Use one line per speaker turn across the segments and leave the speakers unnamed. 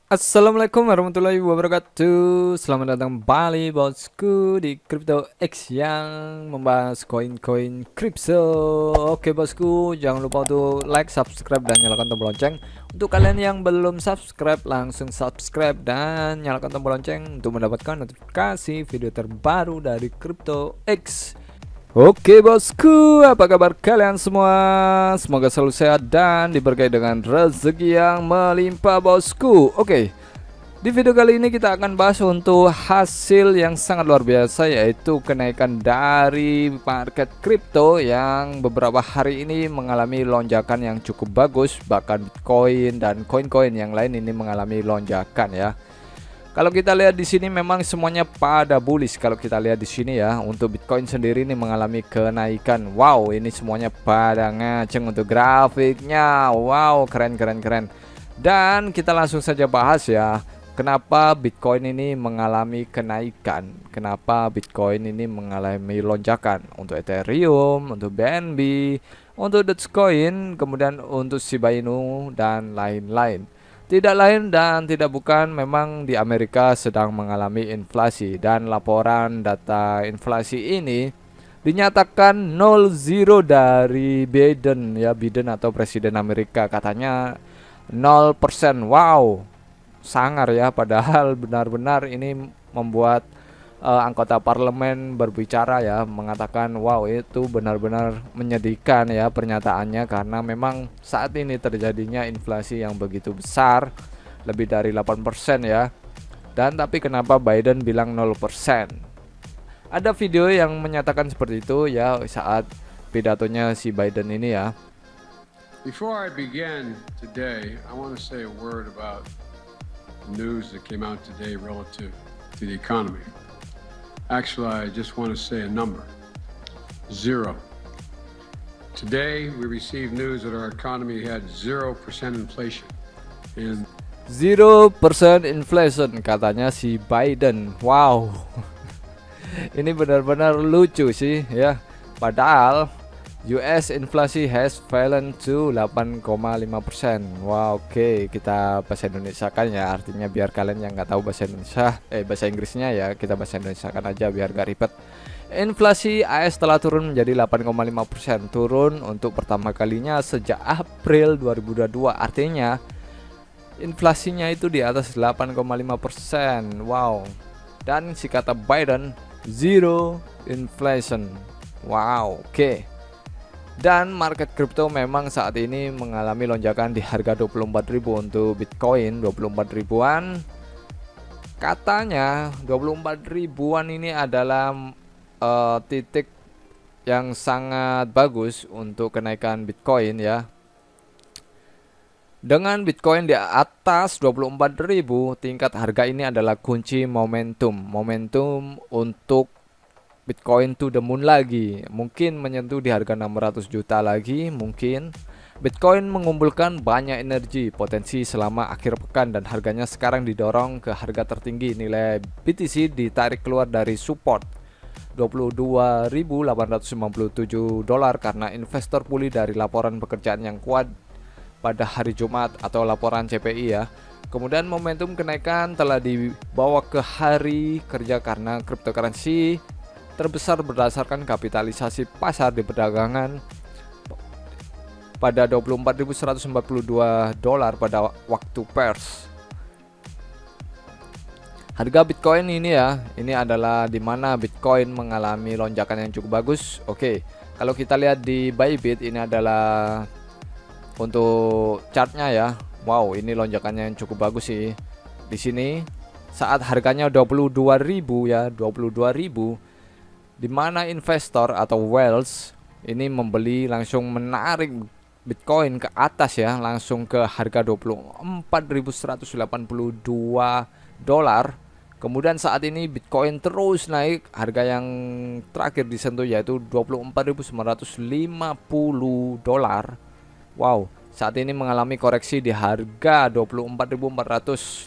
Assalamualaikum warahmatullahi wabarakatuh. Selamat datang kembali bosku di Crypto X yang membahas koin-koin kripto. Oke bosku, jangan lupa untuk like, subscribe dan nyalakan tombol lonceng. Untuk kalian yang belum subscribe, langsung subscribe dan nyalakan tombol lonceng untuk mendapatkan notifikasi video terbaru dari Crypto X. Oke bosku, apa kabar kalian semua? Semoga selalu sehat dan diberkahi dengan rezeki yang melimpah bosku. Oke, di video kali ini kita akan bahas untuk hasil yang sangat luar biasa, yaitu kenaikan dari market kripto yang beberapa hari ini mengalami lonjakan yang cukup bagus. Bahkan Bitcoin dan koin-koin yang lain ini mengalami lonjakan ya. Kalau kita lihat di sini memang semuanya pada bullish. Kalau kita lihat di sini ya, untuk Bitcoin sendiri ini mengalami kenaikan. Wow, ini semuanya pada ngaceng untuk grafiknya. Wow, keren keren keren. Dan kita langsung saja bahas ya, kenapa Bitcoin ini mengalami kenaikan? Kenapa Bitcoin ini mengalami lonjakan? Untuk Ethereum, untuk BNB, untuk Dogecoin, kemudian untuk Shiba Inu dan lain-lain. Tidak lain dan tidak bukan, memang di Amerika sedang mengalami inflasi dan laporan data inflasi ini dinyatakan 0 dari Biden ya, Biden atau Presiden Amerika, katanya 0%. Wow, sangar ya, padahal benar-benar ini membuat anggota parlemen berbicara ya, mengatakan wow, itu benar-benar menyedihkan ya pernyataannya, karena memang saat ini terjadinya inflasi yang begitu besar, lebih dari 8% ya. Dan tapi kenapa Biden bilang 0%? Ada video yang menyatakan seperti itu ya, saat pidatonya si Biden ini ya.
Before I begin today, I want to say a word about news that came out today relative to the economy. Actually, I just want to say a number. 0. Today, we received news that our economy had 0% inflation. And
0% inflation katanya si Biden. Wow. Ini benar-benar lucu sih ya. Padahal US inflasi has fallen to 8,5%. Wow, oke, kita bahasa Indonesia kan ya, artinya biar kalian yang nggak tahu bahasa Indonesia, bahasa Inggrisnya ya, kita bahasa Indonesia kan aja biar gak ribet. Inflasi AS telah turun menjadi 8,5%, turun untuk pertama kalinya sejak April 2022. Artinya inflasinya itu di atas 8,5%. Wow. Dan si kata Biden, zero inflation. Wow, oke. Dan market crypto memang saat ini mengalami lonjakan di harga 24.000 untuk Bitcoin, 24 ribuan. Katanya 24 ribuan ini adalah titik yang sangat bagus untuk kenaikan Bitcoin ya. Dengan Bitcoin di atas 24.000, tingkat harga ini adalah kunci momentum. Momentum untuk Bitcoin to the moon lagi, mungkin menyentuh di harga 600 juta lagi mungkin. Bitcoin mengumpulkan banyak energi potensi selama akhir pekan dan harganya sekarang didorong ke harga tertinggi. Nilai BTC ditarik keluar dari support 22.857 dolar karena investor pulih dari laporan pekerjaan yang kuat pada hari Jumat atau laporan CPI ya. Kemudian momentum kenaikan telah dibawa ke hari kerja karena cryptocurrency terbesar berdasarkan kapitalisasi pasar di perdagangan pada 24.142 dolar pada waktu pers. Harga Bitcoin ini ya, ini adalah dimana Bitcoin mengalami lonjakan yang cukup bagus. Oke, kalau kita lihat di Bybit, ini adalah untuk chartnya ya. Wow, ini lonjakannya yang cukup bagus sih. Di sini saat harganya 22.000 ya, 22.000, di mana investor atau whales ini membeli, langsung menarik Bitcoin ke atas ya, langsung ke harga 24.182 dolar. Kemudian saat ini Bitcoin terus naik, harga yang terakhir disentuh yaitu 24.950 dolar. Wow, saat ini mengalami koreksi di harga 24.486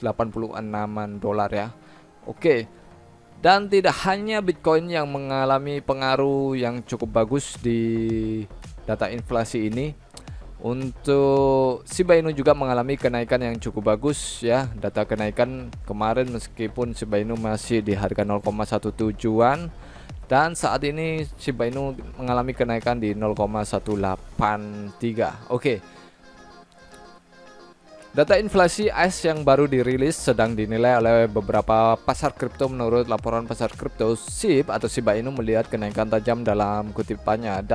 dolar ya. Oke. Dan tidak hanya Bitcoin yang mengalami pengaruh yang cukup bagus di data inflasi ini, Untuk Shiba Inu juga mengalami kenaikan yang cukup bagus ya. Data kenaikan kemarin meskipun Shiba Inu masih di harga 0,17-an, dan saat ini Shiba Inu mengalami kenaikan di 0,183. Oke. Data inflasi AS yang baru dirilis sedang dinilai oleh beberapa pasar kripto. Menurut laporan pasar kripto, SHIB atau Shiba Inu melihat kenaikan tajam dalam kutipannya.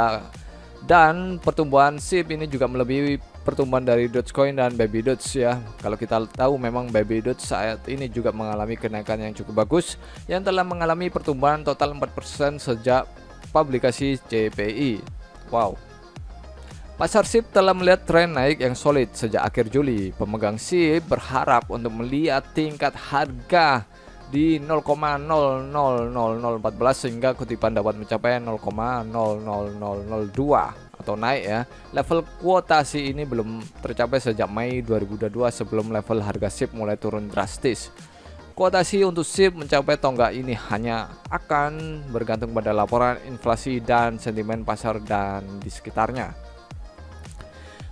Dan pertumbuhan SHIB ini juga melebihi pertumbuhan dari Dogecoin dan Baby Doge ya. Kalau kita tahu memang Baby Doge saat ini juga mengalami kenaikan yang cukup bagus, yang telah mengalami pertumbuhan total 4% sejak publikasi CPI. Wow. Pasar SHIB telah melihat tren naik yang solid sejak akhir Juli. Pemegang SHIB berharap untuk melihat tingkat harga di 0,000014 sehingga kutipan dapat mencapai 0,00002 atau naik ya. Level kuotasi ini belum tercapai sejak Mei 2022 sebelum level harga SHIB mulai turun drastis. Kuotasi untuk SHIB mencapai tonggak ini hanya akan bergantung pada laporan inflasi dan sentimen pasar dan di sekitarnya.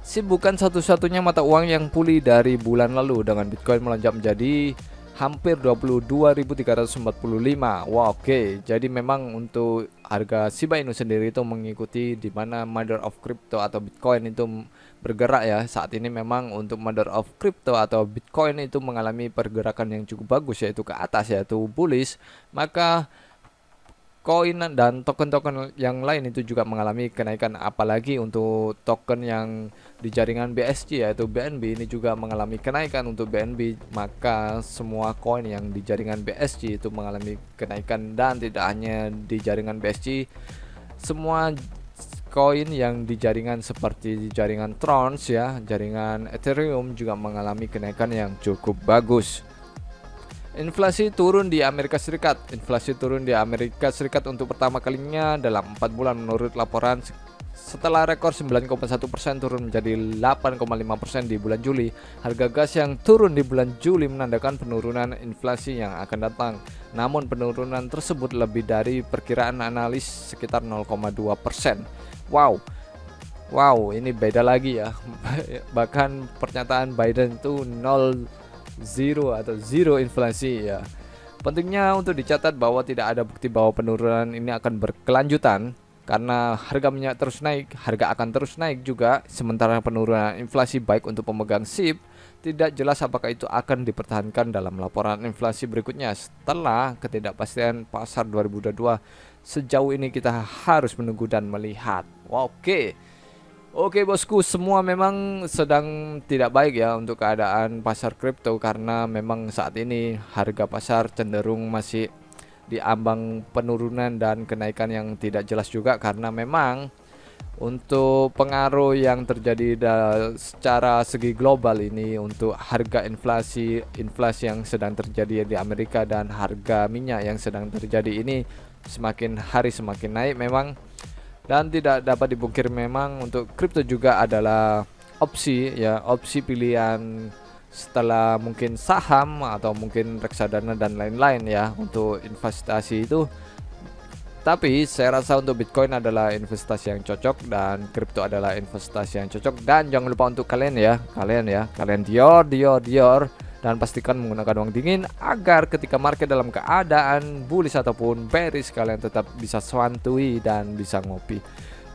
SHIB bukan satu-satunya mata uang yang pulih dari bulan lalu, dengan Bitcoin melonjak menjadi hampir 22.345. Wah, oke. Jadi memang untuk harga Shiba Inu sendiri itu mengikuti di mana mother of crypto atau Bitcoin itu bergerak ya. Saat ini memang untuk mother of crypto atau Bitcoin itu mengalami pergerakan yang cukup bagus, yaitu ke atas, yaitu bullish. Maka koin dan token-token yang lain itu juga mengalami kenaikan, apalagi untuk token yang di jaringan BSC yaitu BNB ini juga mengalami kenaikan untuk BNB. Maka semua koin yang di jaringan BSC itu mengalami kenaikan, dan tidak hanya di jaringan BSC, semua koin yang di jaringan seperti jaringan Tron ya, jaringan Ethereum juga mengalami kenaikan yang cukup bagus. Inflasi turun di Amerika Serikat. Inflasi turun di Amerika Serikat untuk pertama kalinya dalam 4 bulan menurut laporan, setelah rekor 9,1% turun menjadi 8,5% di bulan Juli. Harga gas yang turun di bulan Juli menandakan penurunan inflasi yang akan datang. Namun penurunan tersebut lebih dari perkiraan analis sekitar 0,2%. Wow, ini beda lagi ya. Bahkan pernyataan Biden itu zero inflasi ya. Pentingnya untuk dicatat bahwa tidak ada bukti bahwa penurunan ini akan berkelanjutan, karena harga minyak terus naik, harga akan terus naik juga. Sementara penurunan inflasi baik untuk pemegang SHIB tidak jelas apakah itu akan dipertahankan dalam laporan inflasi berikutnya. Setelah ketidakpastian pasar 2022, sejauh ini kita harus menunggu dan melihat. Oke bosku, semua memang sedang tidak baik ya untuk keadaan pasar kripto, karena memang saat ini harga pasar cenderung masih di ambang penurunan dan kenaikan yang tidak jelas juga, karena memang untuk pengaruh yang terjadi secara segi global ini untuk harga inflasi yang sedang terjadi di Amerika dan harga minyak yang sedang terjadi ini semakin hari semakin naik memang. Dan tidak dapat dipungkiri memang untuk kripto juga adalah opsi pilihan setelah mungkin saham atau mungkin reksadana dan lain-lain ya untuk investasi itu. Tapi saya rasa untuk Bitcoin adalah investasi yang cocok dan kripto adalah investasi yang cocok. Dan jangan lupa untuk kalian dior dan pastikan menggunakan uang dingin agar ketika market dalam keadaan bullish ataupun bearish kalian tetap bisa santuy dan bisa ngopi.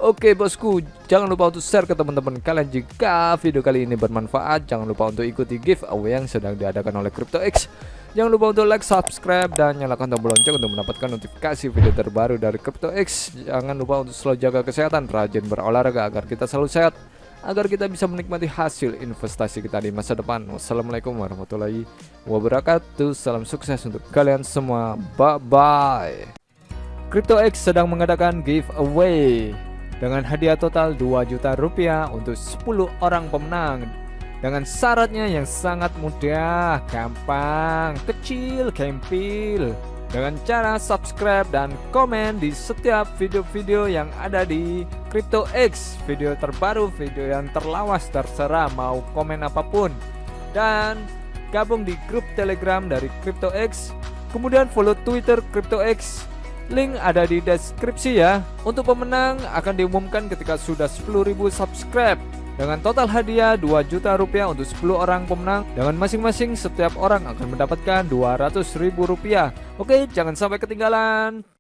Oke bosku, jangan lupa untuk share ke teman-teman kalian jika video kali ini bermanfaat. Jangan lupa untuk ikuti giveaway yang sedang diadakan oleh CryptoX. Jangan lupa untuk like, subscribe, dan nyalakan tombol lonceng untuk mendapatkan notifikasi video terbaru dari CryptoX. Jangan lupa untuk selalu jaga kesehatan, rajin berolahraga agar kita selalu sehat, agar kita bisa menikmati hasil investasi kita di masa depan. Wassalamualaikum warahmatullahi wabarakatuh. Salam sukses untuk kalian semua. Bye-bye. CryptoX sedang mengadakan giveaway dengan hadiah total 2 juta rupiah untuk 10 orang pemenang, dengan syaratnya yang sangat mudah, gampang, kecil, gempil, dengan cara subscribe dan komen di setiap video-video yang ada di CryptoX. Video terbaru, video yang terlawas, terserah mau komen apapun. Dan gabung di grup Telegram dari CryptoX. Kemudian follow Twitter CryptoX. Link ada di deskripsi ya. Untuk pemenang akan diumumkan ketika sudah 10.000 subscribe. dengan total hadiah 2 juta rupiah untuk 10 orang pemenang, dengan masing-masing setiap orang akan mendapatkan 200.000 rupiah. Oke, jangan sampai ketinggalan.